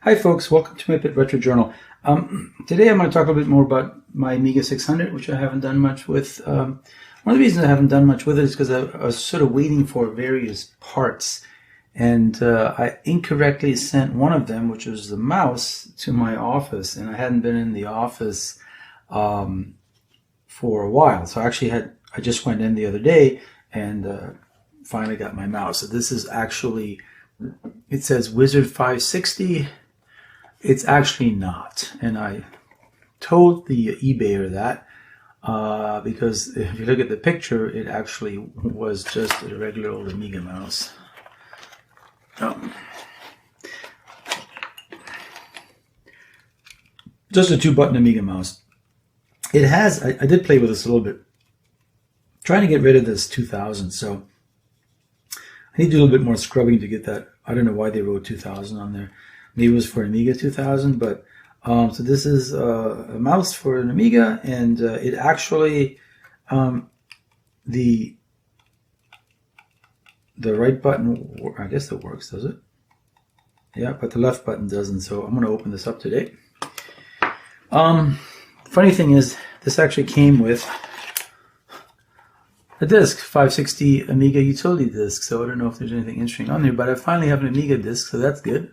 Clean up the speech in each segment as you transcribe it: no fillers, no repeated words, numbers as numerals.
Hi folks, welcome to my Bit Retro Journal. Today I'm going to talk a little bit more about my Amiga 600, which I haven't done much with. One of the reasons I haven't done much with it is because I was sort of waiting for various parts, and I incorrectly sent one of them, which was the mouse, to my office, and I hadn't been in the office for a while. So I just went in the other day and finally got my mouse. So this is actually, it says Wizard 560. It's actually not, and I told the eBayer that because if you look at the picture, it actually was just a regular old Amiga mouse. Just a 2-button Amiga mouse. It has, I did play with this a little bit, trying to get rid of this 2000, so I need to do a little bit more scrubbing to get that. I don't know why they wrote 2000 on there. Maybe it was for Amiga 2000, but so this is a mouse for an Amiga, and it actually the right button, I guess it works, does it? Yeah, but the left button doesn't. So I'm going to open this up today. Funny thing is, this actually came with a disc, 560 Amiga utility disc. So I don't know if there's anything interesting on there, but I finally have an Amiga disc, so that's good.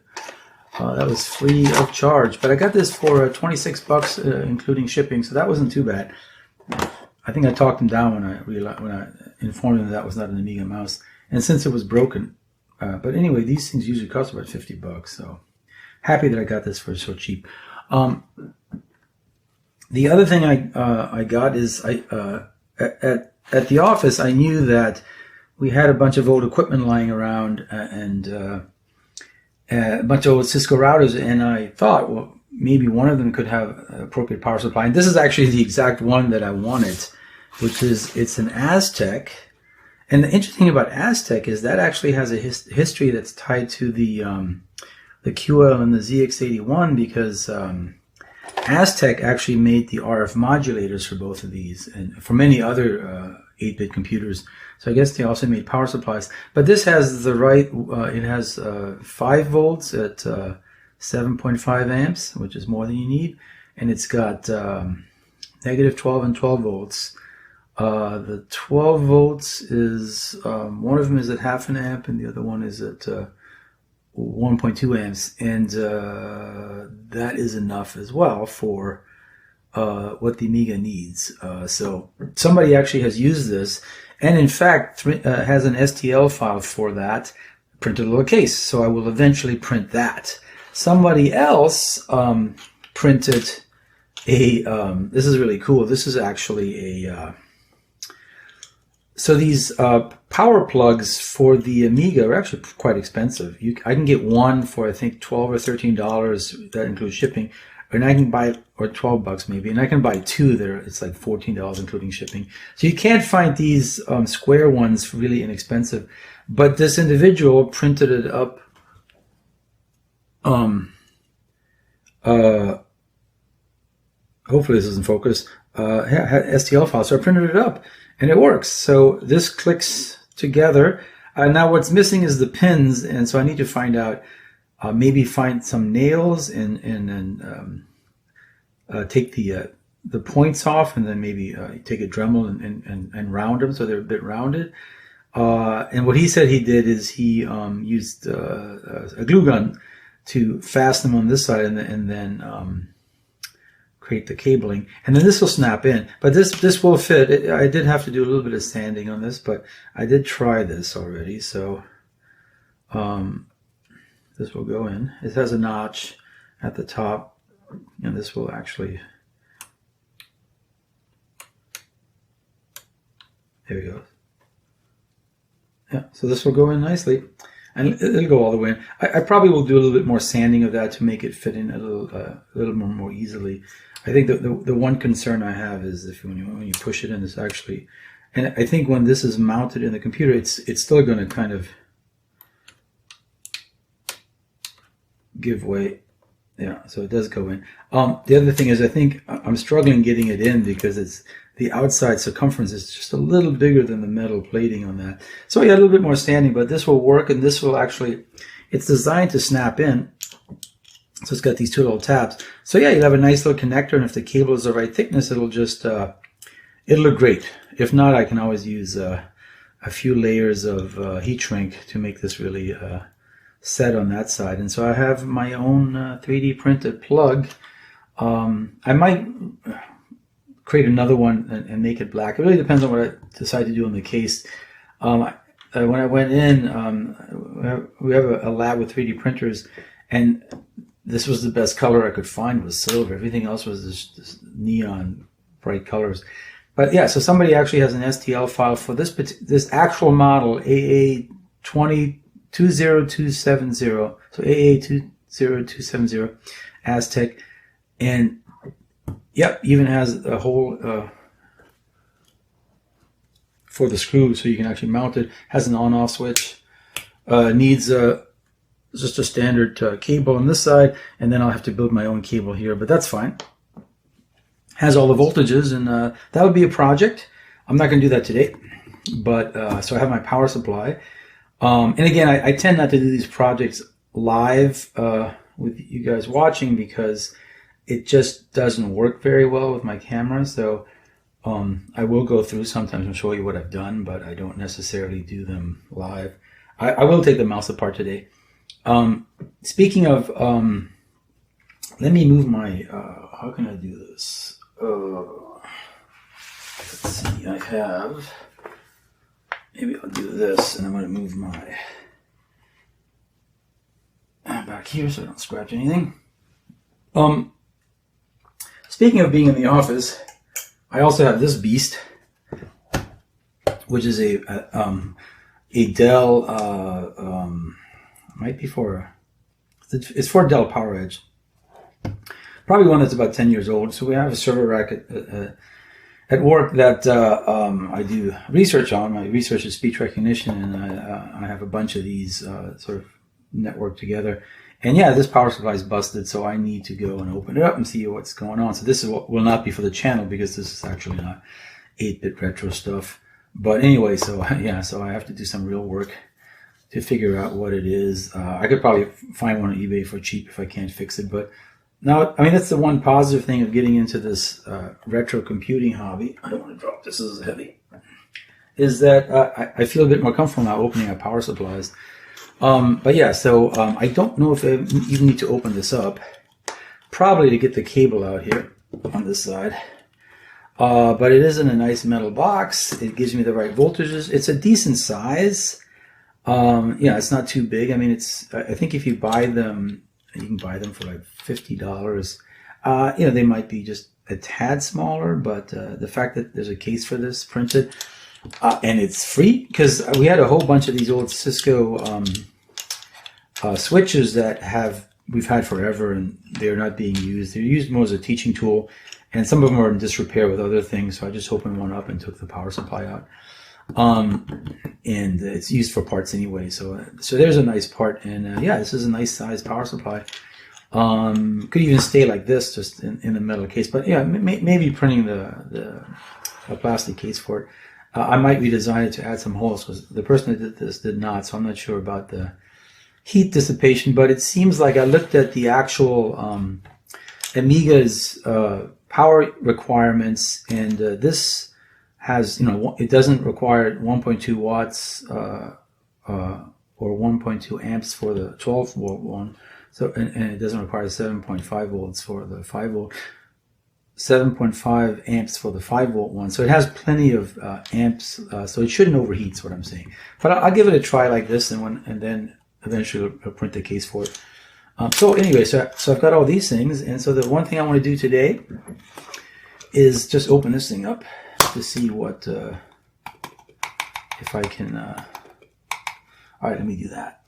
That was free of charge, but I got this for 26 bucks, including shipping, so that wasn't too bad. I think I talked him down when I informed him that was not an Amiga mouse, and since it was broken. But anyway, these things usually cost about 50 bucks, so happy that I got this for so cheap. The other thing I got is at the office, I knew that we had a bunch of old equipment lying around and a bunch of old Cisco routers, and I thought, well, maybe one of them could have an appropriate power supply. And this is actually the exact one that I wanted, which is, it's an Astec. And the interesting thing about Astec is that actually has a history that's tied to the QL and the ZX81, because Astec actually made the RF modulators for both of these and for many other 8-bit computers. So I guess they also made power supplies. But this has the right, it has 5 volts at 7.5 amps, which is more than you need. And it's got negative 12 and 12 volts. The 12 volts is, one of them is at half an amp and the other one is at 1.2 amps. And that is enough as well for what the Amiga needs. So somebody actually has used this, and in fact has an STL file for that, printed a little case. So I will eventually print that. Somebody else printed a, this is really cool. This is actually a, so these power plugs for the Amiga are actually quite expensive. I can get one for I think $12 or $13. That includes shipping. And I can buy, or 12 bucks maybe, and I can buy 2 there. It's like $14 including shipping. So you can't find these square ones really inexpensive. But this individual printed it up. Hopefully this doesn't focus. STL file. So I printed it up, and it works. So this clicks together. Now what's missing is the pins, and so I need to find out. Maybe find some nails and take the points off, and then maybe take a Dremel and round them so they're a bit rounded. And what he said he did is he used a glue gun to fasten them on this side and then create the cabling. And then this will snap in. But this will fit. I did have to do a little bit of sanding on this, but I did try this already. So this will go in. It has a notch at the top, and this will actually, there we go. Yeah, so this will go in nicely, and it'll go all the way in. I probably will do a little bit more sanding of that to make it fit in a little more easily. I think the one concern I have is if when you push it in, it's actually, and I think when this is mounted in the computer, it's still going to kind of give way. Yeah, so it does go in. The other thing is I think I'm struggling getting it in because it's the outside circumference is just a little bigger than the metal plating on that. So yeah, a little bit more sanding, but this will work, and this will actually, it's designed to snap in. So it's got these two little tabs. So yeah, you'll have a nice little connector, and if the cable is the right thickness, it'll just it'll look great. If not, I can always use a few layers of heat shrink to make this really set on that side. And so I have my own 3D printed plug. I might create another one and make it black. It really depends on what I decide to do on the case. When I went in, we have a lab with 3D printers, and this was the best color I could find, was silver. Everything else was this neon bright colors. But yeah, so somebody actually has an STL file for this actual model, AA20270, so AA20270 Astec, and yep, even has a hole for the screw so you can actually mount it. Has an on-off switch. Needs just a standard cable on this side, and then I'll have to build my own cable here, but that's fine. Has all the voltages, and that would be a project. I'm not going to do that today, but so I have my power supply. And again, I tend not to do these projects live with you guys watching because it just doesn't work very well with my camera. So I will go through sometimes and show you what I've done, but I don't necessarily do them live. I will take the mouse apart today. Speaking of, let me move my, how can I do this? Let's see, I have, maybe I'll do this, and I'm going to move my back here so I don't scratch anything. Speaking of being in the office, I also have this beast, which is a Dell, might be for, it's for a Dell PowerEdge. Probably one that's about 10 years old. So we have a server rack at work that I do research on. My research is speech recognition, and I have a bunch of these sort of networked together. And yeah, this power supply is busted, so I need to go and open it up and see what's going on. So this is what will not be for the channel because this is actually not 8-bit retro stuff. But anyway, so yeah, so I have to do some real work to figure out what it is. I could probably find one on eBay for cheap if I can't fix it, but now, I mean, that's the one positive thing of getting into this retro computing hobby. I don't want to drop this, this is heavy. Is that I feel a bit more comfortable now opening up power supplies. But yeah, so I don't know if I even need to open this up. Probably to get the cable out here on this side. But it is in a nice metal box. It gives me the right voltages. It's a decent size. Yeah, it's not too big. I mean, I think if you buy them, you can buy them for like $50. You know, they might be just a tad smaller, but the fact that there's a case for this printed, and it's free, because we had a whole bunch of these old Cisco switches that we've had forever, and they're not being used. They're used more as a teaching tool, and some of them are in disrepair with other things, so I just opened one up and took the power supply out. And it's used for parts anyway, so there's a nice part, and yeah, this is a nice size power supply. Could even stay like this, just in the metal case, but yeah, maybe printing the plastic case for it. I might redesign it to add some holes, because the person that did this did not, so I'm not sure about the heat dissipation, but it seems like I looked at the actual Amiga's power requirements, and this has, it doesn't require 1.2 watts or 1.2 amps for the 12 volt one. So, and it doesn't require 7.5 volts for the 5 volt, 7.5 amps for the 5 volt one. So it has plenty of amps, so it shouldn't overheat, is what I'm saying. But I'll give it a try like this, and then eventually I'll print the case for it. So anyway, so I've got all these things, and so the one thing I want to do today is just open this thing up to see what, if I can, all right, let me do that.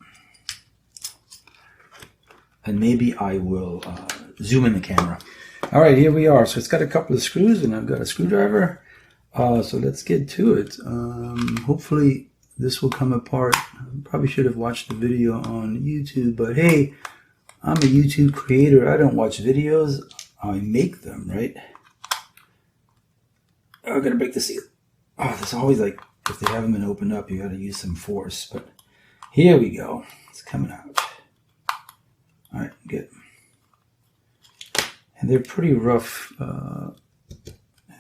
And maybe I will zoom in the camera. All right, here we are. So it's got a couple of screws, and I've got a screwdriver. So let's get to it. Hopefully this will come apart. Probably should have watched the video on YouTube, but hey, I'm a YouTube creator. I don't watch videos. I make them, right? Oh, I gotta break the seal. Oh, there's always, like, if they haven't been opened up, you gotta use some force. But here we go. It's coming out. All right, good. And they're pretty rough.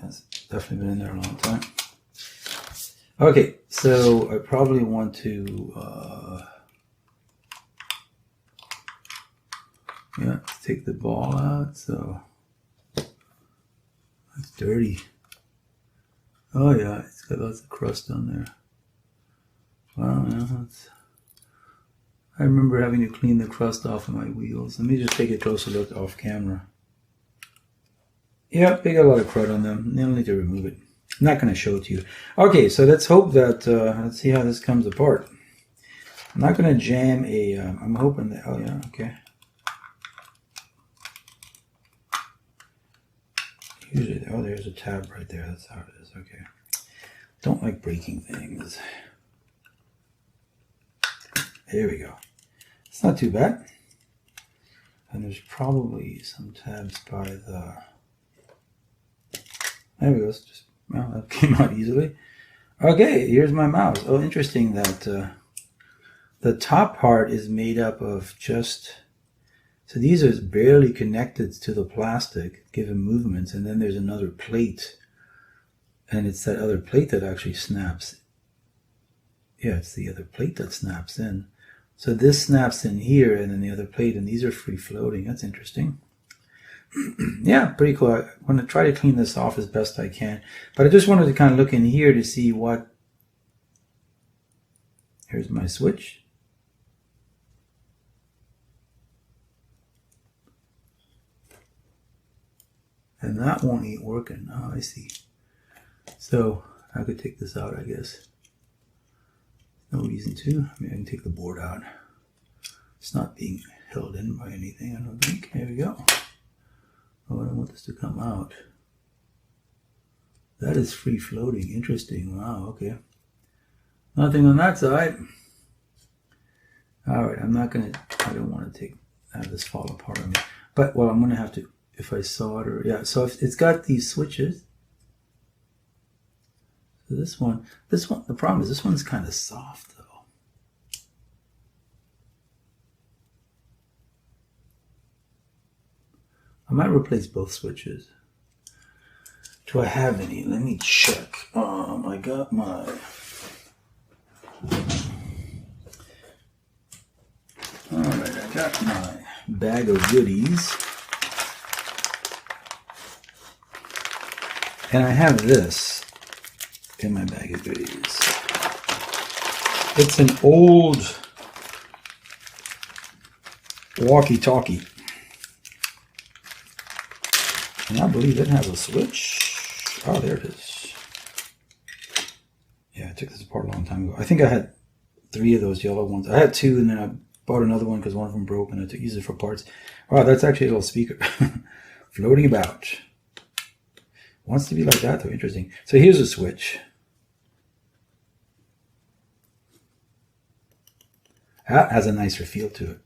It's definitely been in there a long time. Okay, so I probably want to take the ball out. So it's dirty. Oh yeah, it's got lots of crust on there. Wow, yeah, I remember having to clean the crust off of my wheels. Let me just take a closer look off camera. Yeah, they got a lot of crud on them. They'll need to remove it. I'm not going to show it to you. Okay, so let's hope that, let's see how this comes apart. I'm not going to jam a, I'm hoping that, oh yeah, okay. Usually, oh, there's a tab right there. That's how it is, okay. Don't like breaking things. There we go. It's not too bad. And there's probably some tabs by the, there we go. It's just, well, that came out easily. Okay, here's my mouse. Oh, interesting that the top part is made up of just, so these are barely connected to the plastic, given movements, and then there's another plate, and it's that other plate that actually snaps. Yeah, it's the other plate that snaps in. So this snaps in here, and then the other plate, and these are free floating. That's interesting. Yeah, pretty cool. I'm going to try to clean this off as best I can. But I just wanted to kind of look in here to see what... Here's my switch. And that one ain't working. Oh, I see. So I could take this out, I guess. No reason to. I mean, I can take the board out. It's not being held in by anything, I don't think. There we go. Oh, I don't want this to come out. That is free floating. Interesting. Wow, okay. Nothing on that side. All right, I'm not going to, I don't want to have this fall apart on me. But, well, I'm going to have to, if I solder, yeah, so if it's got these switches. So this one, the problem is this one's kind of soft though. I might replace both switches. Do I have any? Let me check. I got my... Alright, I got my bag of goodies. And I have this in my bag of goodies. It's an old walkie-talkie. And I believe it has a switch. Oh, there it is. Yeah, I took this apart a long time ago. I think I had 3 of those yellow ones. I had 2, and then I bought another one because one of them broke, and I had to use it for parts. Wow, that's actually a little speaker. Floating about. Wants to be like that, though. Interesting. So here's a switch. That has a nicer feel to it.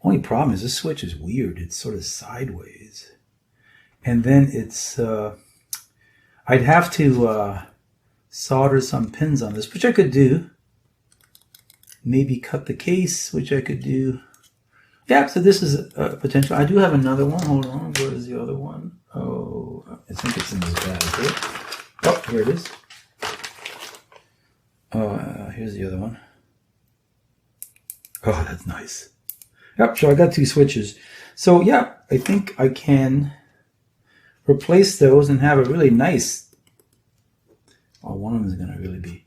Only problem is this switch is weird. It's sort of sideways. And then it's, I'd have to solder some pins on this, which I could do. Maybe cut the case, which I could do. Yeah, so this is a potential. I do have another one. Hold on. Where is the other one? Oh, I think it's in this bag here. Oh, here it is. Here's the other one. Oh, that's nice. Yep, so I got 2 switches. So yeah, I think I can replace those and have a really nice... Oh, one of them is going to really be...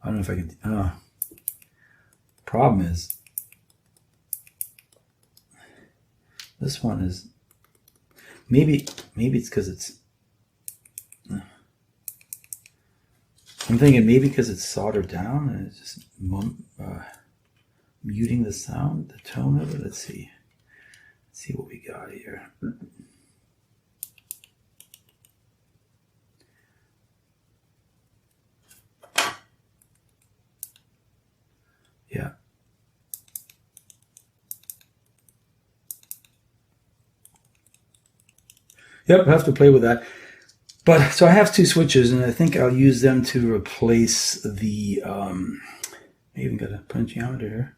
I don't know if I can... Problem is... This one is... Maybe it's because it's... I'm thinking maybe because it's soldered down and it's just muting the sound, the tone of it. Let's see. Let's see what we got here. Yeah. Yep, I have to play with that. But so I have 2 switches, and I think I'll use them to replace the. I even got a potentiometer here.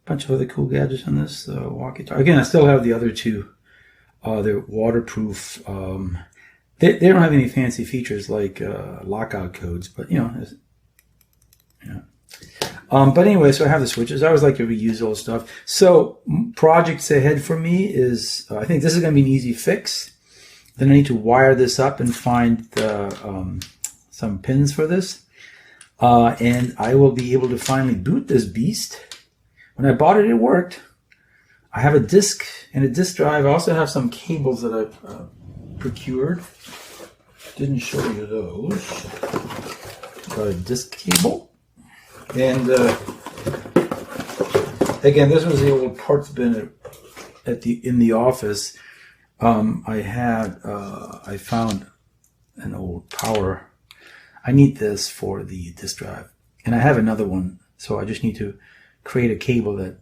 bunch of other cool gadgets on this walkie-talkie. Again, I still have the other two. They're waterproof. They don't have any fancy features like lockout codes, but but anyway, so I have the switches. I always like to reuse old stuff. So projects ahead for me is, I think this is going to be an easy fix. Then I need to wire this up and find some pins for this. And I will be able to finally boot this beast. When I bought it, it worked. I have a disk and a disk drive. I also have some cables that I've procured. Didn't show you those. Got a disk cable. And again, this was the old parts bin in the office. I found an old power. I need this for the disk drive, and I have another one. So I just need to create a cable that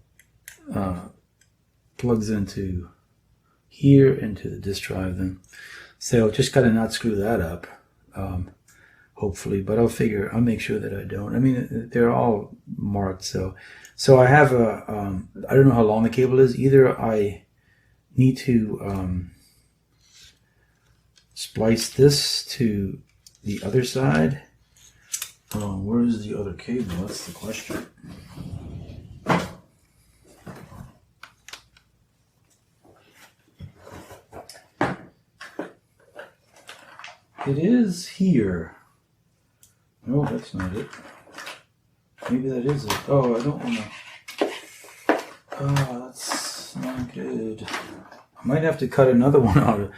plugs into here into the disk drive. Then, so just gotta not screw that up. Hopefully, but I'll make sure that I don't. I mean, they're all marked. So I have I don't know how long the cable is. Either I need to splice this to the other side. Where is the other cable? That's the question. It is here. No, that's not it. Maybe that is it. Oh, I don't want to. Oh, that's not good. I might have to cut another one out.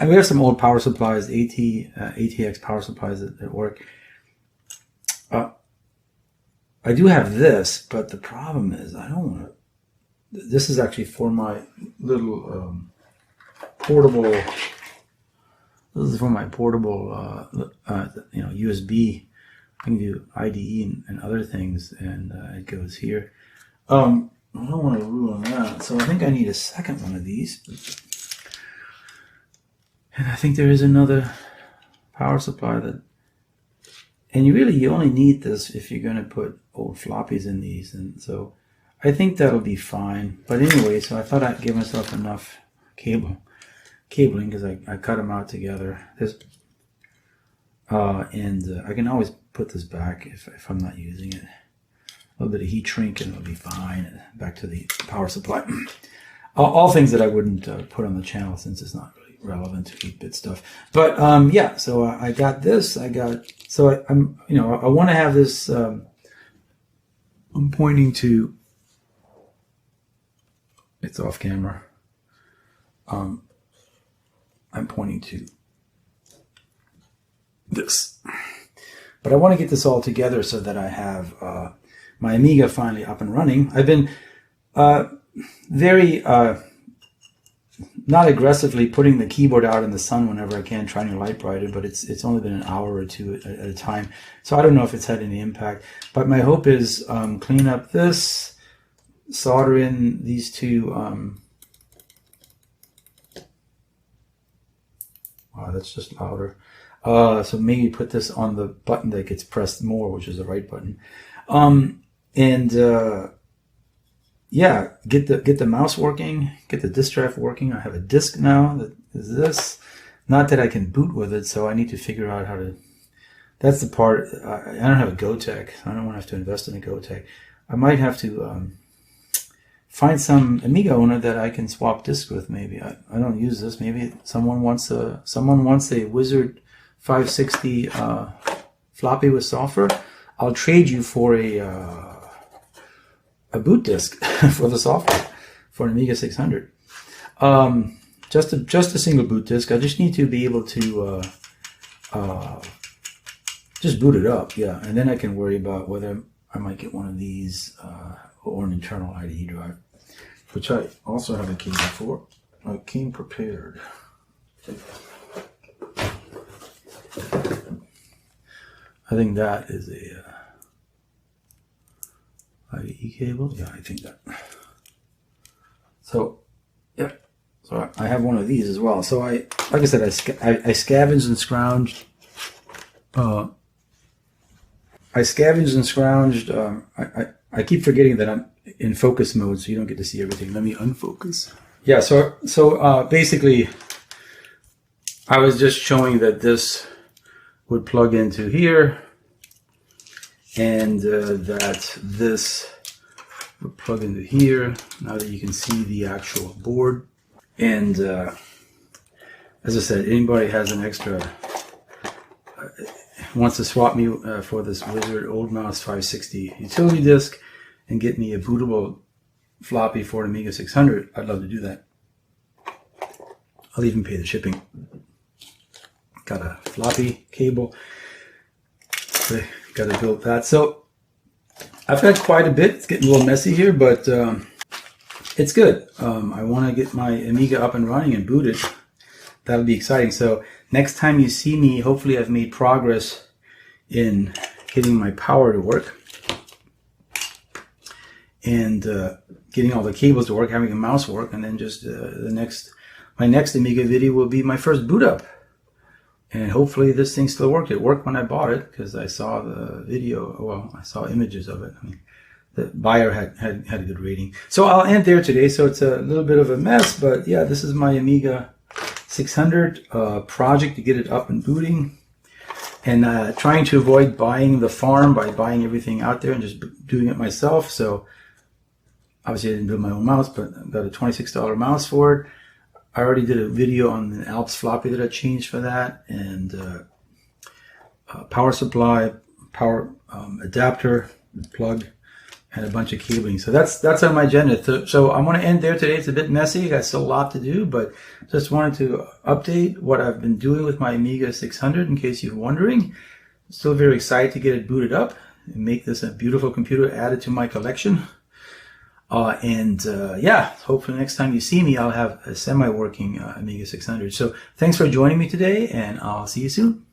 We have some old power supplies, ATX power supplies that work. I do have this, but the problem is I don't want to. This is actually for my little portable. This is for my portable, USB. I can do IDE and other things, and it goes here. I don't want to ruin that, so I think I need a second one of these. And I think there is another power supply that. And you only need this if you're going to put old floppies in these, and so I think that'll be fine. But anyway, so I thought I'd give myself enough cabling because I cut them out together. And I can always put this back if I'm not using it. A little bit of heat shrink and it'll be fine. Back to the power supply. All things that I wouldn't put on the channel since it's not really relevant to 8-bit stuff. But yeah, so I got this. I want to have this. I'm pointing to. It's off camera. I'm pointing to this. But I want to get this all together so that I have my Amiga finally up and running. I've been very not aggressively putting the keyboard out in the sun whenever I can, trying to light bright it, but it's only been an hour or two at a time. So I don't know if it's had any impact. But my hope is clean up this, solder in these two. Wow, that's just louder. So maybe put this on the button that gets pressed more, which is the right button. Yeah, get the mouse working, get the disk drive working. I have a disk now that is this. Not that I can boot with it, so I need to figure out how to. That's the part. I don't have a GoTech. I don't want to have to invest in a GoTech. I might have to find some Amiga owner that I can swap disks with. Maybe I don't use this. Maybe someone wants a Wizard 560 floppy with software. I'll trade you for a boot disk for the software for an Amiga 600. Just a single boot disk. I just need to be able to just boot it up, yeah, and then I can worry about whether I might get one of these or an internal IDE drive, which I also have a cable for. I came prepared. I think that is a IDE cable. Yeah, I think that. So, yeah. So I have one of these as well. So like I said, I scavenged and scrounged. I scavenged and scrounged. I keep forgetting that in focus mode, so you don't get to see everything. Let me unfocus. Yeah, so basically, I was just showing that this would plug into here, and that this would plug into here. Now that you can see the actual board, and as I said, anybody has an extra wants to swap me for this Wizard Old Mouse 560 utility disk and get me a bootable floppy for an Amiga 600, I'd love to do that. I'll even pay the shipping. Got a floppy cable. Got to build that. So I've got quite a bit. It's getting a little messy here, but it's good. I want to get my Amiga up and running and booted. That'll be exciting. So next time you see me, hopefully I've made progress in getting my power to work and getting all the cables to work, having a mouse work, and then just my next Amiga video will be my first boot up. And hopefully this thing still worked. It worked when I bought it because I saw the video. Well, I saw images of it. I mean, the buyer had a good rating. So I'll end there today. So it's a little bit of a mess, but yeah, this is my Amiga 600 project to get it up and booting, and trying to avoid buying the farm by buying everything out there and just doing it myself. So obviously I didn't build my own mouse, but I got a $26 mouse for it. I already did a video on the Alps floppy that I changed for that, and power supply, power adapter, plug, and a bunch of cabling. So that's on my agenda. So I'm going to end there today. It's a bit messy. I got still a lot to do, but just wanted to update what I've been doing with my Amiga 600 in case you're wondering. I'm still very excited to get it booted up and make this a beautiful computer added to my collection. Yeah, hopefully next time you see me, I'll have a semi-working Amiga 600. So thanks for joining me today, and I'll see you soon.